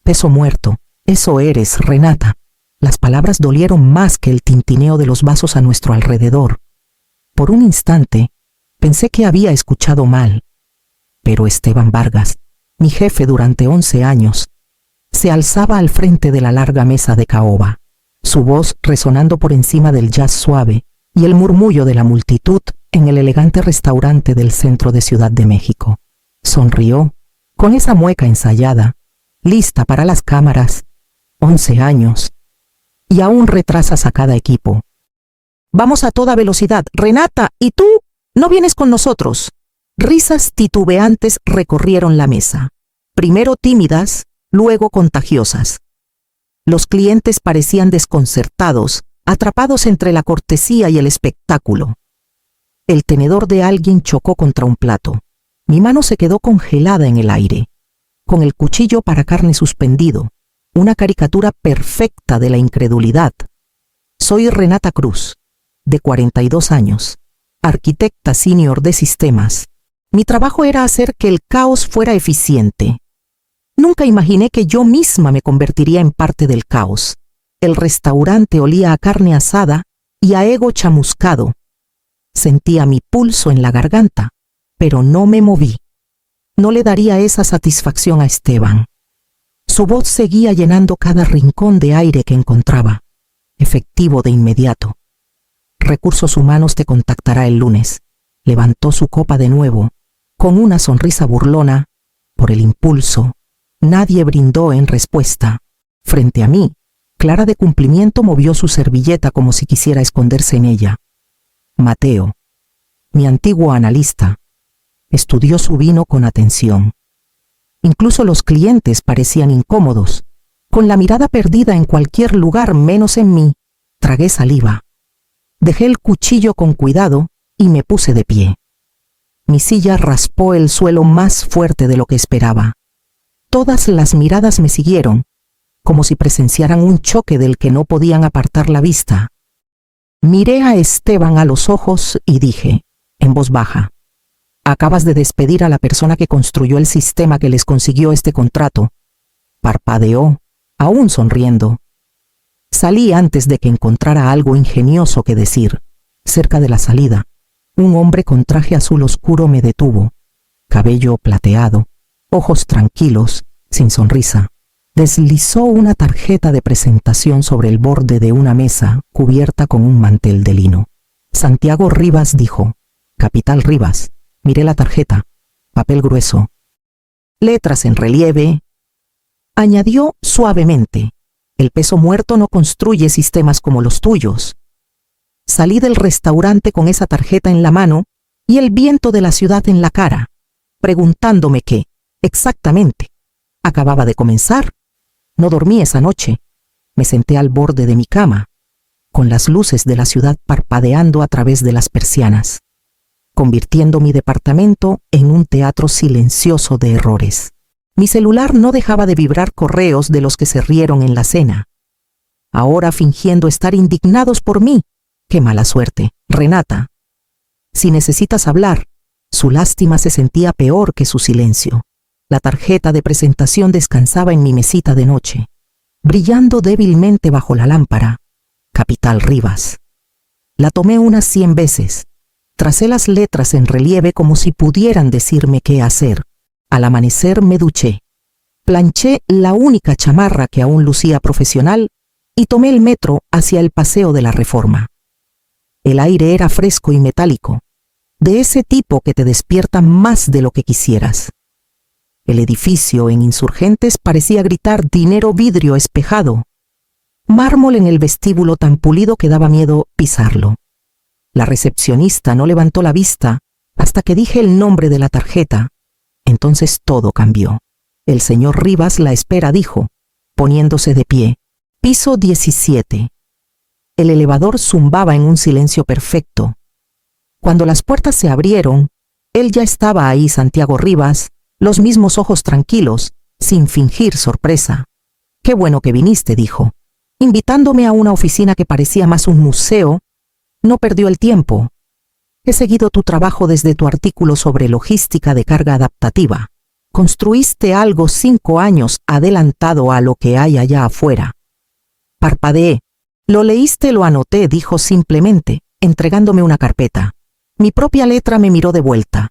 Peso muerto, eso eres, Renata. Las palabras dolieron más que el tintineo de los vasos a nuestro alrededor. Por un instante, pensé que había escuchado mal. Pero Esteban Vargas, mi jefe durante 11 años, se alzaba al frente de la larga mesa de caoba, su voz resonando por encima del jazz suave y el murmullo de la multitud en el elegante restaurante del centro de Ciudad de México. Sonrió, con esa mueca ensayada, lista para las cámaras. 11 años. Y aún retrasas a cada equipo. Vamos a toda velocidad. Renata, ¿y tú? ¿No vienes con nosotros? Risas titubeantes recorrieron la mesa. Primero tímidas, luego contagiosas. Los clientes parecían desconcertados, atrapados entre la cortesía y el espectáculo. El tenedor de alguien chocó contra un plato. Mi mano se quedó congelada en el aire, con el cuchillo para carne suspendido, una caricatura perfecta de la incredulidad. Soy Renata Cruz, de 42 años, arquitecta senior de sistemas. Mi trabajo era hacer que el caos fuera eficiente. Nunca imaginé que yo misma me convertiría en parte del caos. El restaurante olía a carne asada y a ego chamuscado. Sentía mi pulso en la garganta, pero no me moví. No le daría esa satisfacción a Esteban. Su voz seguía llenando cada rincón de aire que encontraba. Efectivo de inmediato. Recursos Humanos te contactará el lunes. Levantó su copa de nuevo, con una sonrisa burlona. Por el impulso, nadie brindó en respuesta. Frente a mí, Clara de Cumplimiento movió su servilleta como si quisiera esconderse en ella. Mateo, mi antiguo analista, estudió su vino con atención. Incluso los clientes parecían incómodos, con la mirada perdida en cualquier lugar menos en mí. Tragué saliva. Dejé el cuchillo con cuidado y me puse de pie. Mi silla raspó el suelo más fuerte de lo que esperaba. Todas las miradas me siguieron, como si presenciaran un choque del que no podían apartar la vista. Miré a Esteban a los ojos y dije, en voz baja: acabas de despedir a la persona que construyó el sistema que les consiguió este contrato. Parpadeó, aún sonriendo. Salí antes de que encontrara algo ingenioso que decir. Cerca de la salida, un hombre con traje azul oscuro me detuvo. Cabello plateado, ojos tranquilos, sin sonrisa. Deslizó una tarjeta de presentación sobre el borde de una mesa cubierta con un mantel de lino. Santiago Rivas dijo. Capital Rivas. Miré la tarjeta. Papel grueso. Letras en relieve. Añadió suavemente. El peso muerto no construye sistemas como los tuyos. Salí del restaurante con esa tarjeta en la mano y el viento de la ciudad en la cara, preguntándome qué, exactamente, acababa de comenzar. No dormí esa noche. Me senté al borde de mi cama, con las luces de la ciudad parpadeando a través de las persianas, convirtiendo mi departamento en un teatro silencioso de errores. Mi celular no dejaba de vibrar correos de los que se rieron en la cena, ahora fingiendo estar indignados por mí. ¡Qué mala suerte! Renata, si necesitas hablar. Su lástima se sentía peor que su silencio. La tarjeta de presentación descansaba en mi mesita de noche, brillando débilmente bajo la lámpara. Capital Rivas. La tomé unas 100 veces. Tracé las letras en relieve como si pudieran decirme qué hacer. Al amanecer me duché. Planché la única chamarra que aún lucía profesional y tomé el metro hacia el Paseo de la Reforma. El aire era fresco y metálico, de ese tipo que te despierta más de lo que quisieras. El edificio en Insurgentes parecía gritar dinero vidrio espejado. Mármol en el vestíbulo tan pulido que daba miedo pisarlo. La recepcionista no levantó la vista hasta que dije el nombre de la tarjeta. Entonces todo cambió. El señor Rivas la espera, dijo, poniéndose de pie. Piso 17. El elevador zumbaba en un silencio perfecto. Cuando las puertas se abrieron, él ya estaba ahí, Santiago Rivas, los mismos ojos tranquilos, sin fingir sorpresa. «Qué bueno que viniste», dijo, invitándome a una oficina que parecía más un museo. No perdió el tiempo. He seguido tu trabajo desde tu artículo sobre logística de carga adaptativa. Construiste algo 5 años adelantado a lo que hay allá afuera. Parpadeé. Lo leíste, lo anoté, dijo simplemente, entregándome una carpeta. Mi propia letra me miró de vuelta.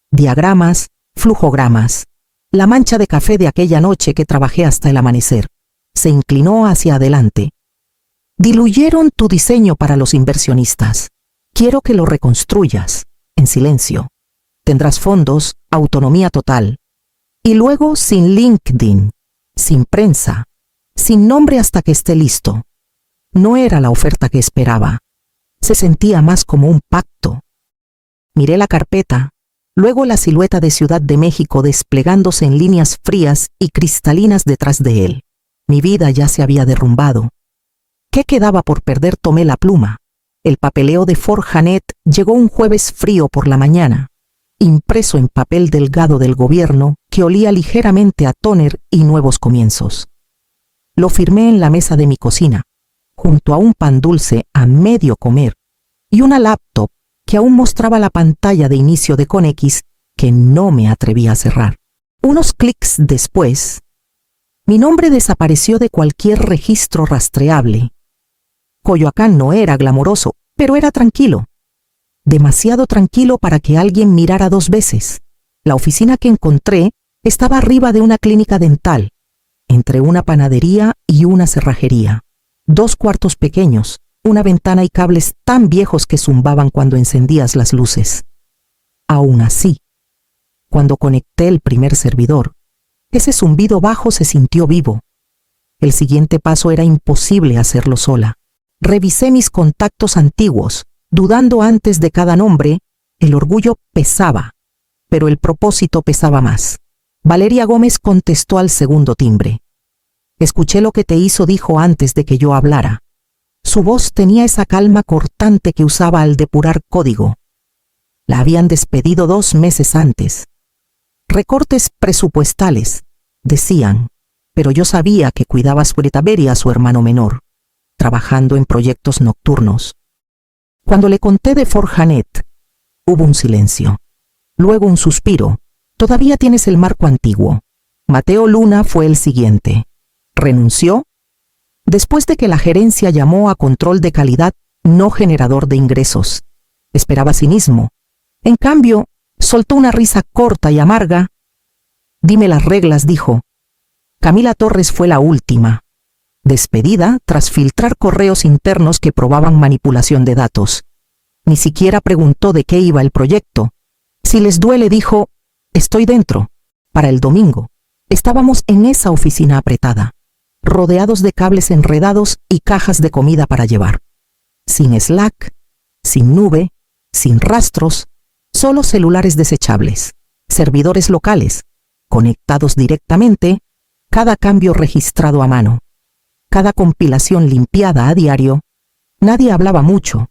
Diagramas, flujogramas. La mancha de café de aquella noche que trabajé hasta el amanecer. Se inclinó hacia adelante. Diluyeron tu diseño para los inversionistas. Quiero que lo reconstruyas, en silencio. Tendrás fondos, autonomía total. Y luego sin LinkedIn, sin prensa, sin nombre hasta que esté listo. No era la oferta que esperaba. Se sentía más como un pacto. Miré la carpeta, luego la silueta de Ciudad de México desplegándose en líneas frías y cristalinas detrás de él. Mi vida ya se había derrumbado. ¿Qué quedaba por perder? Tomé la pluma. El papeleo de Fort Janet llegó un jueves frío por la mañana, impreso en papel delgado del gobierno que olía ligeramente a tóner y nuevos comienzos. Lo firmé en la mesa de mi cocina, junto a un pan dulce a medio comer y una laptop que aún mostraba la pantalla de inicio de Conex que no me atreví a cerrar. Unos clics después, mi nombre desapareció de cualquier registro rastreable. Coyoacán no era glamoroso, pero era tranquilo. Demasiado tranquilo para que alguien mirara 2 veces. La oficina que encontré estaba arriba de una clínica dental, entre una panadería y una cerrajería. 2 cuartos pequeños, una ventana y cables tan viejos que zumbaban cuando encendías las luces. Aún así, cuando conecté el primer servidor, ese zumbido bajo se sintió vivo. El siguiente paso era imposible hacerlo sola. Revisé mis contactos antiguos, dudando antes de cada nombre. El orgullo pesaba, pero el propósito pesaba más. Valeria Gómez contestó al segundo timbre. Escuché lo que te hizo, dijo antes de que yo hablara. Su voz tenía esa calma cortante que usaba al depurar código. La habían despedido 2 meses antes. Recortes presupuestales, decían, pero yo sabía que cuidaba a su hermano menor, trabajando en proyectos nocturnos. Cuando le conté de Fort Janet, hubo un silencio. Luego un suspiro. Todavía tienes el marco antiguo. Mateo Luna fue el siguiente. ¿Renunció? Después de que la gerencia llamó a control de calidad, no generador de ingresos. Esperaba cinismo. En cambio, soltó una risa corta y amarga. Dime las reglas, dijo. Camila Torres fue la última. Despedida tras filtrar correos internos que probaban manipulación de datos. Ni siquiera preguntó de qué iba el proyecto. Si les duele, dijo, estoy dentro. Para el domingo, estábamos en esa oficina apretada, rodeados de cables enredados y cajas de comida para llevar. Sin Slack, sin nube, sin rastros, solo celulares desechables, servidores locales, conectados directamente, cada cambio registrado a mano. Cada compilación limpiada a diario. Nadie hablaba mucho,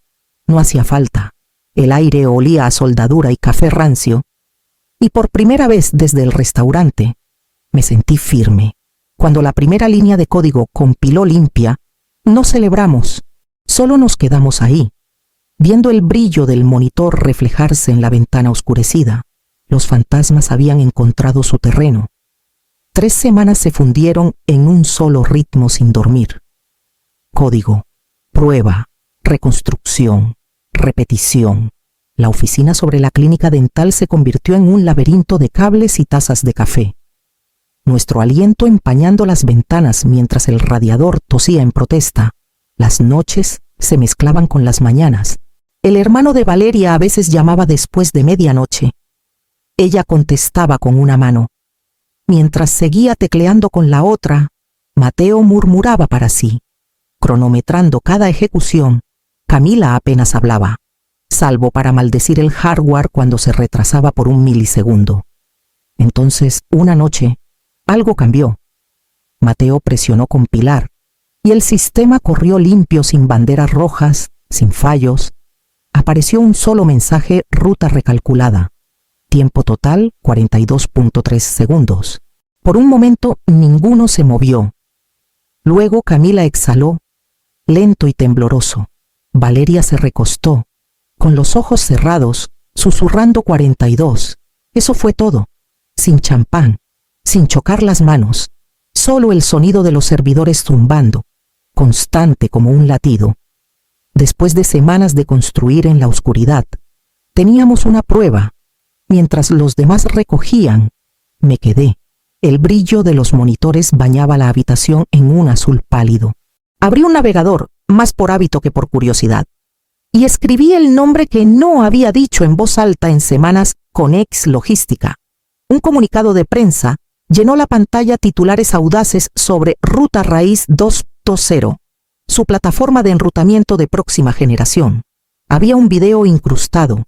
no hacía falta. El aire olía a soldadura y café rancio. Y por primera vez desde el restaurante, me sentí firme. Cuando la primera línea de código compiló limpia, no celebramos, solo nos quedamos ahí, viendo el brillo del monitor reflejarse en la ventana oscurecida. Los fantasmas habían encontrado su terreno. 3 semanas se fundieron en un solo ritmo sin dormir. Código, prueba, reconstrucción, repetición. La oficina sobre la clínica dental se convirtió en un laberinto de cables y tazas de café. Nuestro aliento empañando las ventanas mientras el radiador tosía en protesta. Las noches se mezclaban con las mañanas. El hermano de Valeria a veces llamaba después de medianoche. Ella contestaba con una mano. Mientras seguía tecleando con la otra, Mateo murmuraba para sí. Cronometrando cada ejecución, Camila apenas hablaba, salvo para maldecir el hardware cuando se retrasaba por 1 milisegundo. Entonces, una noche, algo cambió. Mateo presionó compilar, y el sistema corrió limpio sin banderas rojas, sin fallos. Apareció un solo mensaje: ruta recalculada. Tiempo total, 42.3 segundos. Por un momento, ninguno se movió. Luego Camila exhaló, lento y tembloroso. Valeria se recostó, con los ojos cerrados, susurrando 42. Eso fue todo. sin champán, sin chocar las manos, solo el sonido de los servidores zumbando, constante como un latido. Después de semanas de construir en la oscuridad, teníamos una prueba. Mientras los demás recogían, me quedé. El brillo de los monitores bañaba la habitación en un azul pálido. Abrí un navegador, más por hábito que por curiosidad, y escribí el nombre que no había dicho en voz alta en semanas con Ex Logística. Un comunicado de prensa llenó la pantalla, titulares audaces sobre Ruta Raíz 2.0, su plataforma de enrutamiento de próxima generación. Había un video incrustado,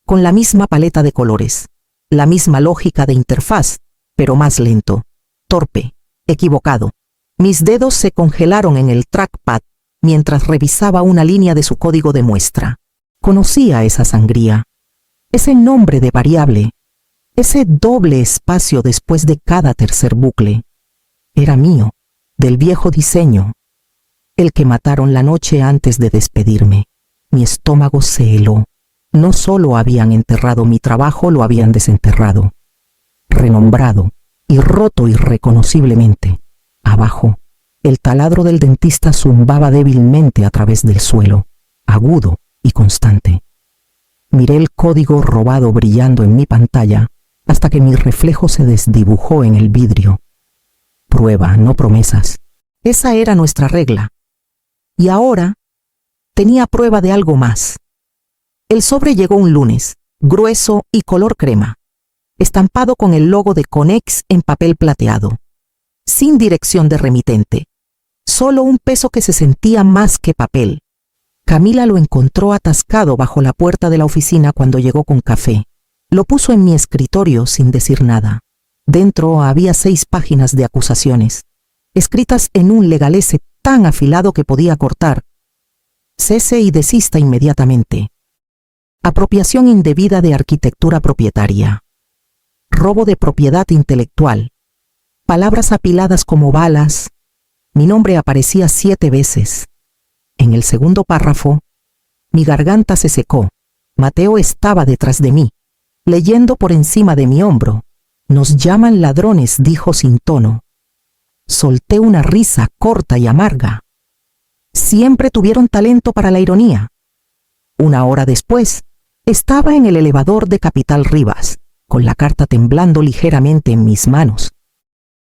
con la misma paleta de colores, la misma lógica de interfaz, pero más lento, torpe, equivocado. Mis dedos se congelaron en el trackpad mientras revisaba una línea de su código de muestra. Conocía esa sangría, ese nombre de variable, ese doble espacio después de cada tercer bucle. Era mío, del viejo diseño, el que mataron la noche antes de despedirme. Mi estómago se heló. No solo habían enterrado mi trabajo, lo habían desenterrado, renombrado y roto irreconociblemente. Abajo, el taladro del dentista zumbaba débilmente a través del suelo, agudo y constante. Miré el código robado brillando en mi pantalla hasta que mi reflejo se desdibujó en el vidrio. Prueba, no promesas. Esa era nuestra regla. Y ahora tenía prueba de algo más. El sobre llegó un lunes, grueso y color crema, estampado con el logo de Conex en papel plateado, sin dirección de remitente, solo un peso que se sentía más que papel. Camila lo encontró atascado bajo la puerta de la oficina cuando llegó con café. Lo puso en mi escritorio sin decir nada. Dentro había 6 páginas de acusaciones, escritas en un legalese tan afilado que podía cortar. Cese y desista inmediatamente. Apropiación indebida de arquitectura propietaria. Robo de propiedad intelectual. Palabras apiladas como balas. Mi nombre aparecía 7 veces. En el segundo párrafo, mi garganta se secó. Mateo estaba detrás de mí, leyendo por encima de mi hombro. Nos llaman ladrones, dijo sin tono. Solté una risa corta y amarga. Siempre tuvieron talento para la ironía. Una hora después, estaba en el elevador de Capital Rivas, con la carta temblando ligeramente en mis manos.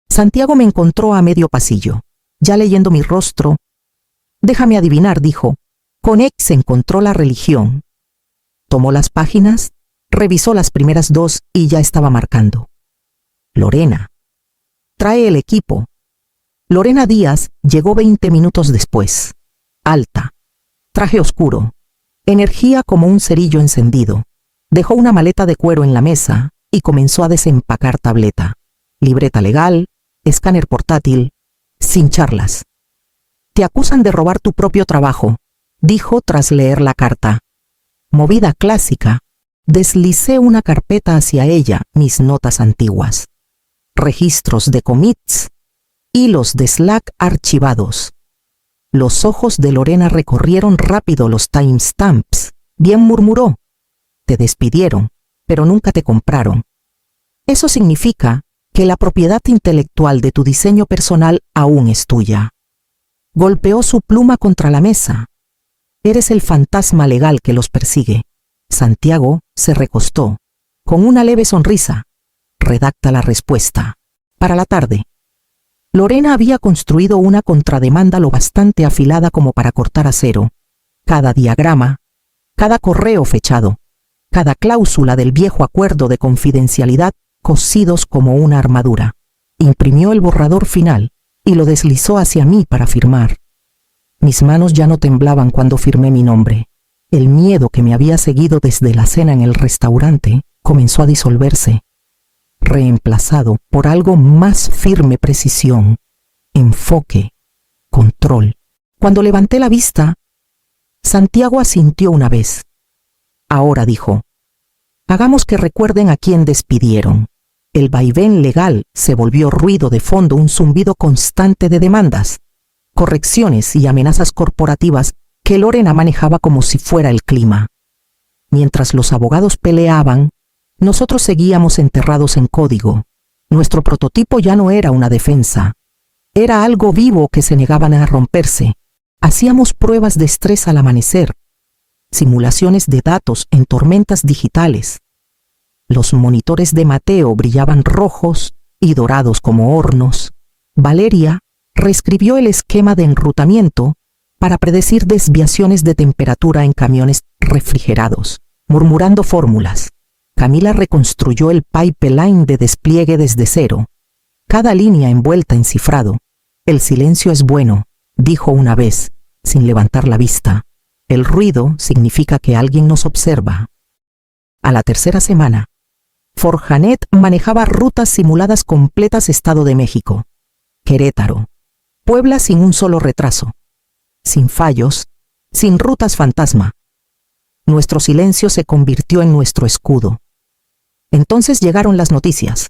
Santiago me encontró a medio pasillo, ya leyendo mi rostro. Déjame adivinar, dijo. Conex encontró la religión. Tomó las páginas, revisó las primeras 2 y ya estaba marcando. Lorena. Trae el equipo. Lorena Díaz llegó 20 minutos después. Alta. Traje oscuro. Energía como un cerillo encendido. Dejó una maleta de cuero en la mesa y comenzó a desempacar tableta, libreta legal, escáner portátil, sin charlas. Te acusan de robar tu propio trabajo, dijo tras leer la carta. Movida clásica, deslicé una carpeta hacia ella, mis notas antiguas. Registros de commits, hilos de Slack archivados. Los ojos de Lorena recorrieron rápido los timestamps. Bien, murmuró. Te despidieron, pero nunca te compraron. Eso significa que la propiedad intelectual de tu diseño personal aún es tuya. Golpeó su pluma contra la mesa. Eres el fantasma legal que los persigue. Santiago se recostó, con una leve sonrisa. Redacta la respuesta. Para la tarde. Lorena había construido una contrademanda lo bastante afilada como para cortar acero. Cada diagrama, cada correo fechado, cada cláusula del viejo acuerdo de confidencialidad cosidos como una armadura. Imprimió el borrador final y lo deslizó hacia mí para firmar. Mis manos ya no temblaban cuando firmé mi nombre. El miedo que me había seguido desde la cena en el restaurante comenzó a disolverse, reemplazado por algo más firme: precisión, enfoque, control. Cuando levanté la vista, Santiago asintió una vez. Ahora, dijo, hagamos que recuerden a quién despidieron. El vaivén legal se volvió ruido de fondo, un zumbido constante de demandas, correcciones y amenazas corporativas que Lorena manejaba como si fuera el clima. Mientras los abogados peleaban, Nosotros seguíamos enterrados en código. Nuestro prototipo ya no era una defensa. Era algo vivo que se negaban a romperse. Hacíamos pruebas de estrés al amanecer, simulaciones de datos en tormentas digitales. Los monitores de Mateo brillaban rojos y dorados como hornos. Valeria reescribió el esquema de enrutamiento para predecir desviaciones de temperatura en camiones refrigerados, murmurando fórmulas. Camila reconstruyó el pipeline de despliegue desde cero, cada línea envuelta en cifrado. El silencio es bueno, dijo una vez, sin levantar la vista. El ruido significa que alguien nos observa. A la tercera semana, Forjanet manejaba rutas simuladas completas Estado de México, Querétaro, Puebla sin un solo retraso, sin fallos, sin rutas fantasma. Nuestro silencio se convirtió en nuestro escudo. Entonces llegaron las noticias.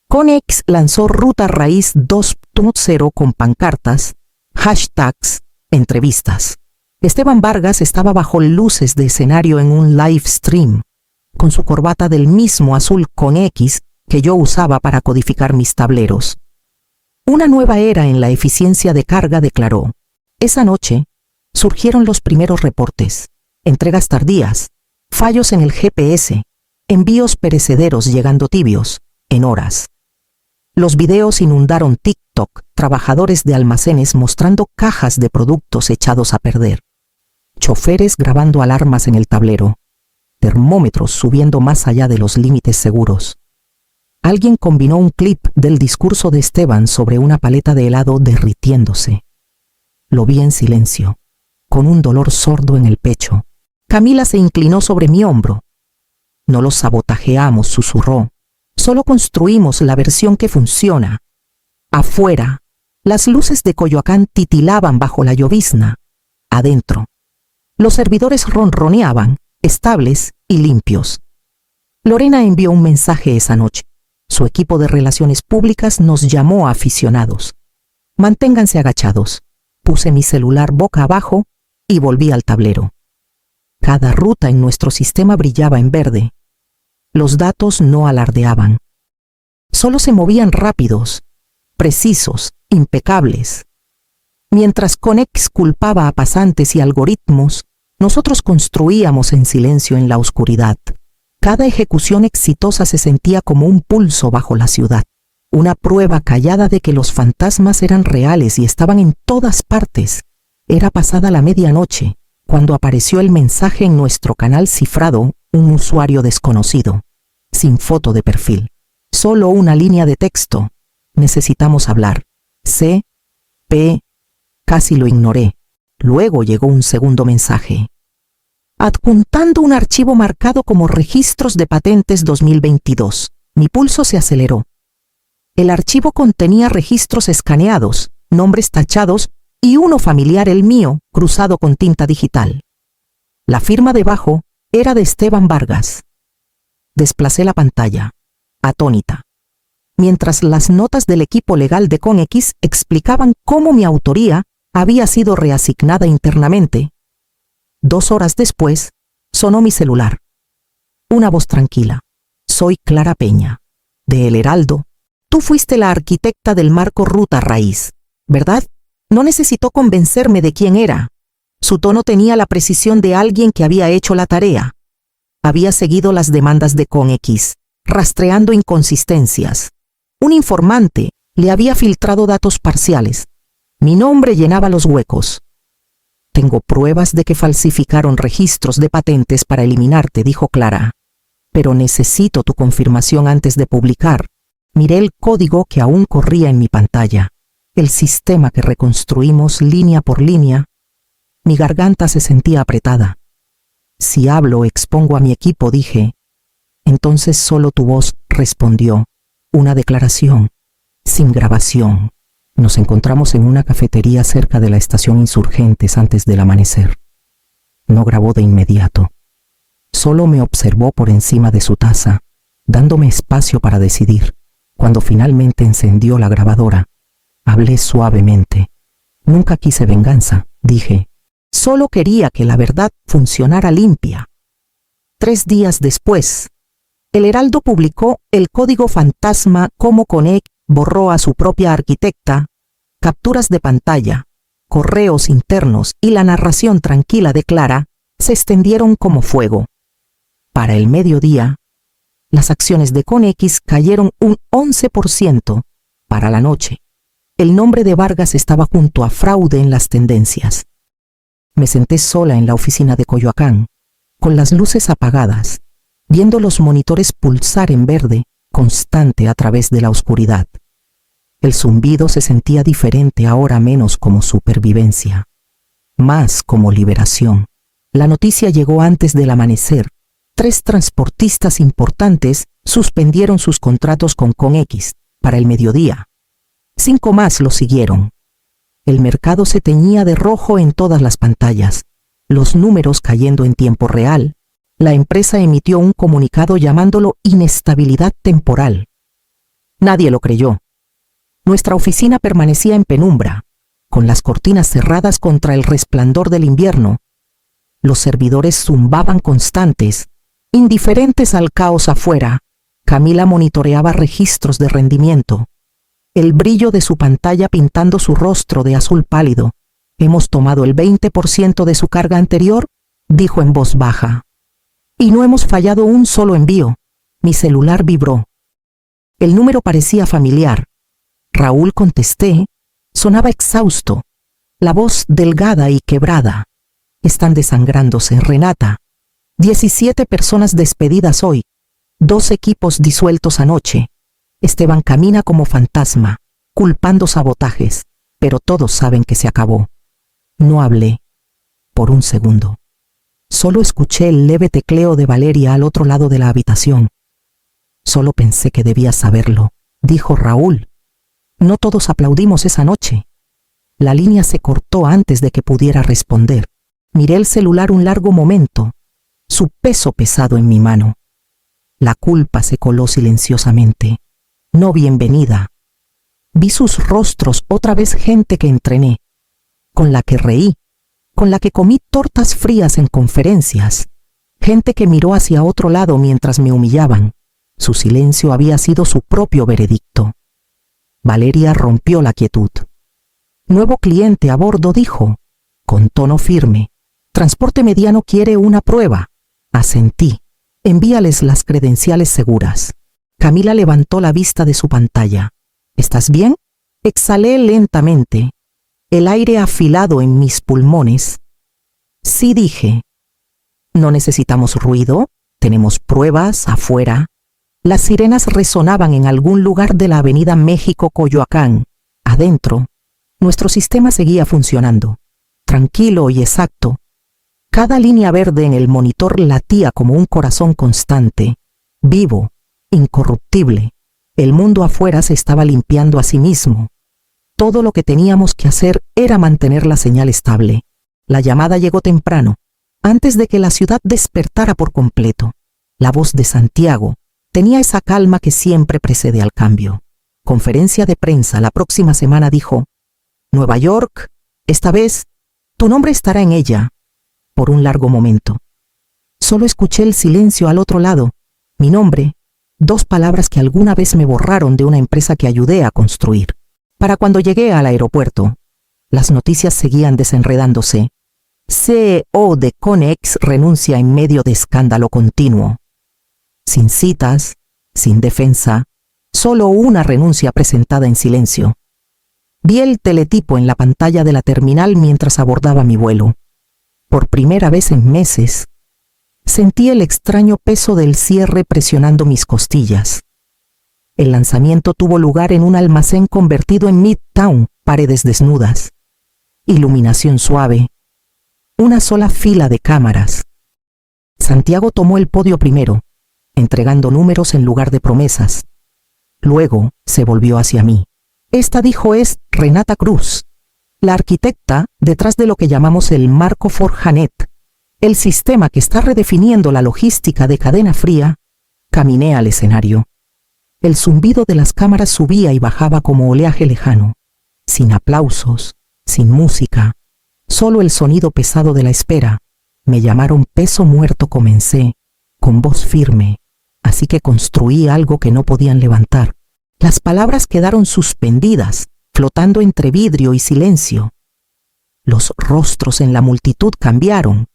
Conex lanzó Ruta Raíz 2.0 con pancartas, hashtags, entrevistas. Esteban Vargas estaba bajo luces de escenario en un live stream, con su corbata del mismo azul con X que yo usaba para codificar mis tableros. Una nueva era en la eficiencia de carga, declaró. Esa noche surgieron los primeros reportes, entregas tardías, fallos en el GPS, envíos perecederos llegando tibios, en horas. Los videos inundaron TikTok, trabajadores de almacenes mostrando cajas de productos echados a perder, choferes grabando alarmas en el tablero, termómetros subiendo más allá de los límites seguros. Alguien combinó un clip del discurso de Esteban sobre una paleta de helado derritiéndose. Lo vi en silencio, con un dolor sordo en el pecho. Camila se inclinó sobre mi hombro. No lo sabotajeamos, susurró. Solo construimos la versión que funciona. Afuera, las luces de Coyoacán titilaban bajo la llovizna. Adentro, los servidores ronroneaban, estables y limpios. Lorena envió un mensaje esa noche. Su equipo de relaciones públicas nos llamó aficionados. Manténganse agachados. Puse mi celular boca abajo y volví al tablero. Cada ruta en nuestro sistema brillaba en verde. Los datos no alardeaban. Solo se movían rápidos, precisos, impecables. Mientras Conex culpaba a pasantes y algoritmos, nosotros construíamos en silencio en la oscuridad. Cada ejecución exitosa se sentía como un pulso bajo la ciudad, una prueba callada de que los fantasmas eran reales y estaban en todas partes. Era pasada la medianoche, cuando apareció el mensaje en nuestro canal cifrado, un usuario desconocido, sin foto de perfil, solo una línea de texto. Necesitamos hablar. Casi lo ignoré. Luego llegó un segundo mensaje, adjuntando un archivo marcado como Registros de Patentes 2022. Mi pulso se aceleró. El archivo contenía registros escaneados, nombres tachados y uno familiar, el mío, cruzado con tinta digital. La firma debajo era de Esteban Vargas. Desplacé la pantalla, atónita, mientras las notas del equipo legal de Conex explicaban cómo mi autoría había sido reasignada internamente. 2 horas después, sonó mi celular. Una voz tranquila. Soy Clara Peña, de El Heraldo. Tú fuiste la arquitecta del marco Ruta Raíz, ¿verdad? No necesitó convencerme de quién era. Su tono tenía la precisión de alguien que había hecho la tarea. Había seguido las demandas de Conex, rastreando inconsistencias. Un informante le había filtrado datos parciales. Mi nombre llenaba los huecos. Tengo pruebas de que falsificaron registros de patentes para eliminarte, dijo Clara. Pero necesito tu confirmación antes de publicar. Miré el código que aún corría en mi pantalla. El sistema que reconstruimos línea por línea. Mi garganta se sentía apretada. Si hablo, expongo a mi equipo, dije. Entonces solo tu voz respondió. Una declaración, sin grabación. Nos encontramos en una cafetería cerca de la estación Insurgentes antes del amanecer. No grabó de inmediato. Solo me observó por encima de su taza, dándome espacio para decidir. Cuando finalmente encendió la grabadora, hablé suavemente. Nunca quise venganza, dije. Solo quería que la verdad funcionara limpia. 3 días después, El Heraldo publicó el código fantasma cómo Conex borró a su propia arquitecta, capturas de pantalla, correos internos y la narración tranquila de Clara se extendieron como fuego. Para el mediodía, las acciones de Conex cayeron un 11%. Para la noche, el nombre de Vargas estaba junto a fraude en las tendencias. Me senté sola en la oficina de Coyoacán, con las luces apagadas, viendo los monitores pulsar en verde constante a través de la oscuridad. El zumbido se sentía diferente ahora, menos como supervivencia, más como liberación. La noticia llegó antes del amanecer. 3 transportistas importantes suspendieron sus contratos con Conex para el mediodía. 5 más lo siguieron. El mercado se teñía de rojo en todas las pantallas, los números cayendo en tiempo real. La empresa emitió un comunicado llamándolo inestabilidad temporal. Nadie lo creyó. Nuestra oficina permanecía en penumbra, con las cortinas cerradas contra el resplandor del invierno. Los servidores zumbaban constantes, indiferentes al caos afuera. Camila monitoreaba registros de rendimiento, el brillo de su pantalla pintando su rostro de azul pálido. «Hemos tomado el 20% de su carga anterior», dijo en voz baja. «Y no hemos fallado un solo envío». Mi celular vibró. El número parecía familiar. Raúl, contesté. Sonaba exhausto, la voz delgada y quebrada. «Están desangrándose, Renata. 17 personas despedidas hoy. 2 equipos disueltos anoche. Esteban camina como fantasma, culpando sabotajes, pero todos saben que se acabó». No hablé por un segundo. Solo escuché el leve tecleo de Valeria al otro lado de la habitación. «Solo pensé que debías saberlo», dijo Raúl. «No todos aplaudimos esa noche». La línea se cortó antes de que pudiera responder. Miré el celular un largo momento, su peso pesado en mi mano. La culpa se coló silenciosamente, no bienvenida. Vi sus rostros, otra vez gente que entrené, con la que reí, con la que comí tortas frías en conferencias, gente que miró hacia otro lado mientras me humillaban. Su silencio había sido su propio veredicto. Valeria rompió la quietud. «Nuevo cliente a bordo», dijo, con tono firme. «Transporte Mediano quiere una prueba». Asentí. «Envíales las credenciales seguras». Camila levantó la vista de su pantalla. «¿Estás bien?». Exhalé lentamente, el aire afilado en mis pulmones. «Sí», dije. «No necesitamos ruido, tenemos pruebas afuera». Las sirenas resonaban en algún lugar de la avenida México-Coyoacán. Adentro, nuestro sistema seguía funcionando, tranquilo y exacto. Cada línea verde en el monitor latía como un corazón constante, vivo, incorruptible. El mundo afuera se estaba limpiando a sí mismo. Todo lo que teníamos que hacer era mantener la señal estable. La llamada llegó temprano, antes de que la ciudad despertara por completo. La voz de Santiago tenía esa calma que siempre precede al cambio. «Conferencia de prensa la próxima semana», dijo. «Nueva York, esta vez, tu nombre estará en ella». Por un largo momento, solo escuché el silencio al otro lado. Mi nombre, 2 palabras que alguna vez me borraron de una empresa que ayudé a construir. Para cuando llegué al aeropuerto, las noticias seguían desenredándose. CEO de Conex renuncia en medio de escándalo continuo. Sin citas, sin defensa, solo una renuncia presentada en silencio. Vi el teletipo en la pantalla de la terminal mientras abordaba mi vuelo. Por primera vez en meses, sentí el extraño peso del cierre presionando mis costillas. El lanzamiento tuvo lugar en un almacén convertido en Midtown, paredes desnudas, iluminación suave, una sola fila de cámaras. Santiago tomó el podio primero, entregando números en lugar de promesas. Luego se volvió hacia mí. «Esta», dijo, «es Renata Cruz, la arquitecta detrás de lo que llamamos el marco Forjanet, el sistema que está redefiniendo la logística de cadena fría». Caminé al escenario. El zumbido de las cámaras subía y bajaba como oleaje lejano, sin aplausos, sin música, solo el sonido pesado de la espera. Me llamaron peso muerto, comencé, con voz firme. así que construí algo que no podían levantar. Las palabras quedaron suspendidas, flotando entre vidrio y silencio. Los rostros en la multitud cambiaron,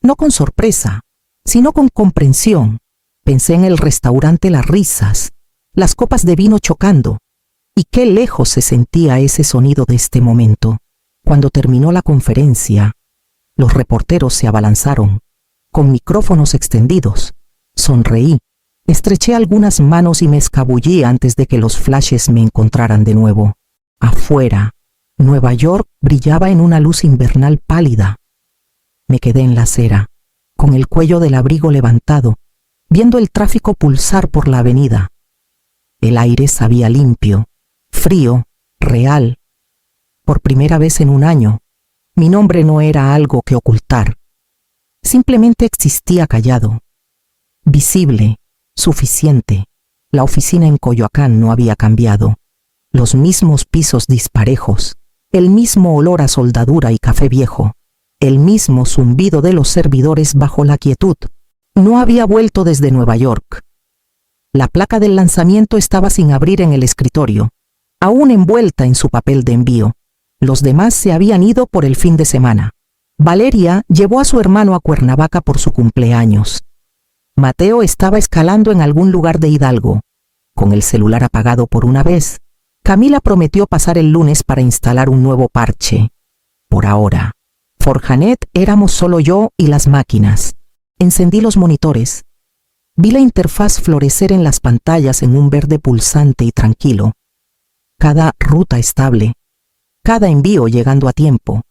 no con sorpresa, sino con comprensión. Pensé en el restaurante, las risas, las copas de vino chocando, y qué lejos se sentía ese sonido de este momento. Cuando terminó la conferencia, los reporteros se abalanzaron, con micrófonos extendidos. Sonreí, estreché algunas manos y me escabullí antes de que los flashes me encontraran de nuevo. Afuera, Nueva York brillaba en una luz invernal pálida. Me quedé en la acera, con el cuello del abrigo levantado, viendo el tráfico pulsar por la avenida. El aire sabía limpio, frío, real. Por primera vez en un año, mi nombre no era algo que ocultar. Simplemente existía callado, visible, suficiente. La oficina en Coyoacán no había cambiado. Los mismos pisos disparejos, el mismo olor a soldadura y café viejo, el mismo zumbido de los servidores bajo la quietud. No había vuelto desde Nueva York. La placa del lanzamiento estaba sin abrir en el escritorio, aún envuelta en su papel de envío. Los demás se habían ido por el fin de semana. Valeria llevó a su hermano a Cuernavaca por su cumpleaños. Mateo estaba escalando en algún lugar de Hidalgo. Con el celular apagado por una vez, Camila prometió pasar el lunes para instalar un nuevo parche. Por ahora, Forjanet éramos solo yo y las máquinas. Encendí los monitores. Vi la interfaz florecer en las pantallas en un verde pulsante y tranquilo. Cada ruta estable, cada envío llegando a tiempo.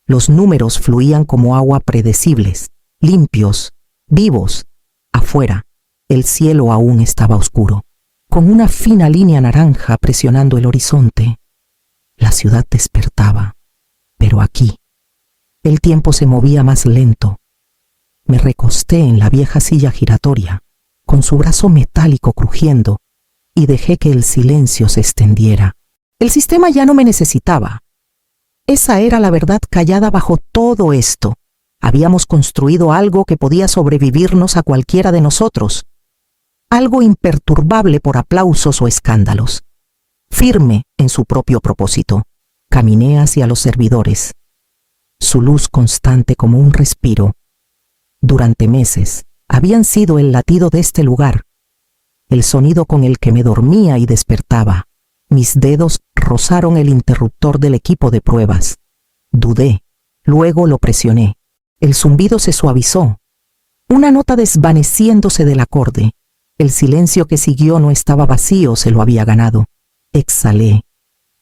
Los números fluían como agua, predecibles, limpios, vivos. Afuera, el cielo aún estaba oscuro, con una fina línea naranja presionando el horizonte. La ciudad despertaba, pero aquí, el tiempo se movía más lento. Me recosté en la vieja silla giratoria, con su brazo metálico crujiendo, y dejé que el silencio se extendiera. El sistema ya no me necesitaba. Esa era la verdad callada bajo todo esto. Habíamos construido algo que podía sobrevivirnos a cualquiera de nosotros. Algo imperturbable por aplausos o escándalos. Firme en su propio propósito. Caminé hacia los servidores. Su luz constante como un respiro. Durante meses, habían sido el latido de este lugar. El sonido con el que me dormía y despertaba. Mis dedos rozaron el interruptor del equipo de pruebas. Dudé, luego lo presioné. El zumbido se suavizó. Una nota desvaneciéndose del acorde. El silencio que siguió no estaba vacío, se lo había ganado. Exhalé,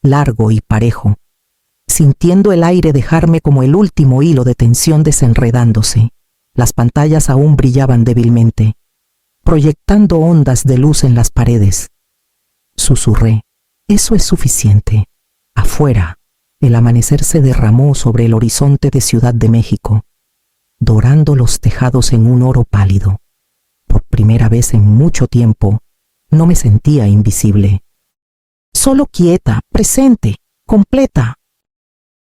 largo y parejo, sintiendo el aire dejarme como el último hilo de tensión desenredándose. Las pantallas aún brillaban débilmente, proyectando ondas de luz en las paredes. Susurré, eso es suficiente. Afuera, el amanecer se derramó sobre el horizonte de Ciudad de México, dorando los tejados en un oro pálido. Por primera vez en mucho tiempo, no me sentía invisible. Solo quieta, presente, completa.